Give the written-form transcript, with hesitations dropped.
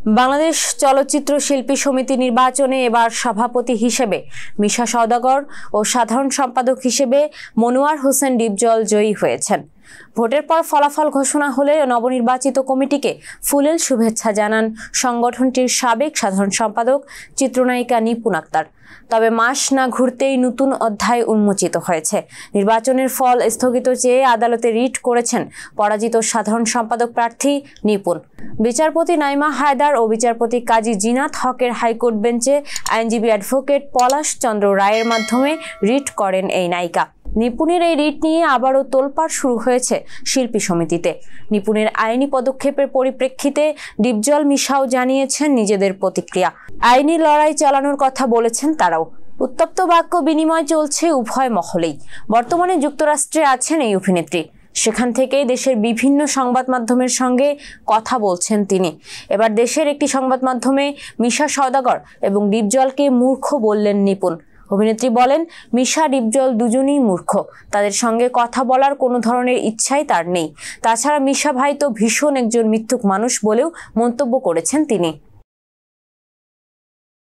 বাংলাদেশ চলচ্চিত্র শিল্পী সমিতি নির্বাচনে এবার সভাপতি হিসেবে মিশা সওদাগর ও সাধারণ সম্পাদক হিসেবে মনোয়ার হোসেন ডিপজল জয়ী হয়েছেন। ভোটের পর ফলাফল ঘোষণা হলে নবনির্বাচিত কমিটিকে ফুলেল শুভেচ্ছা জানান সংগঠনটির সাবেক সাধারণ সম্পাদক চিত্রনায়িকা নিপুণ আক্তার। তবে মাস না ঘুরতেই নতুন অধ্যায় উন্মোচিত হয়েছে। নির্বাচনের ফল স্থগিত চেয়ে আদালতে রিট করেছেন পরাজিত সাধারণ সম্পাদক প্রার্থী নিপুণ। বিচারপতি নাইমা হায়দার ও বিচারপতি কাজী জিনাত হকের হাইকোর্ট বেঞ্চে আইনজীবী অ্যাডভোকেট পলাশ চন্দ্র রায়ের মাধ্যমে রিট করেন এই নায়িকা। নিপুণের এই রিট নিয়ে আবারও তোলপাড় শুরু হয়েছে শিল্পী সমিতিতে। নিপুণের আইনি পদক্ষেপের পরিপ্রেক্ষিতে ডিপজল মিশাও জানিয়েছেন নিজেদের প্রতিক্রিয়া। আইনি লড়াই চালানোর কথা বলেছেন তারাও। উত্তপ্ত বাক্য বিনিময় চলছে উভয় মহলেই। বর্তমানে যুক্তরাষ্ট্রে আছেন এই অভিনেত্রী। সেখান থেকেই দেশের বিভিন্ন সংবাদ মাধ্যমের সঙ্গে কথা বলছেন তিনি। এবার দেশের একটি সংবাদ মাধ্যমে মিশা সওদাগর এবং ডিপজলকে মূর্খ বললেন নিপুণ। অভিনেত্রী বলেন, মিশা ডিপজল দুজনেই মূর্খ, তাদের সঙ্গে কথা বলার কোনো ধরনের ইচ্ছাই তার নেই। তাছাড়া মিশা ভাই তো ভীষণ একজন মিথ্যুক মানুষ বলেও মন্তব্য করেছেন তিনি।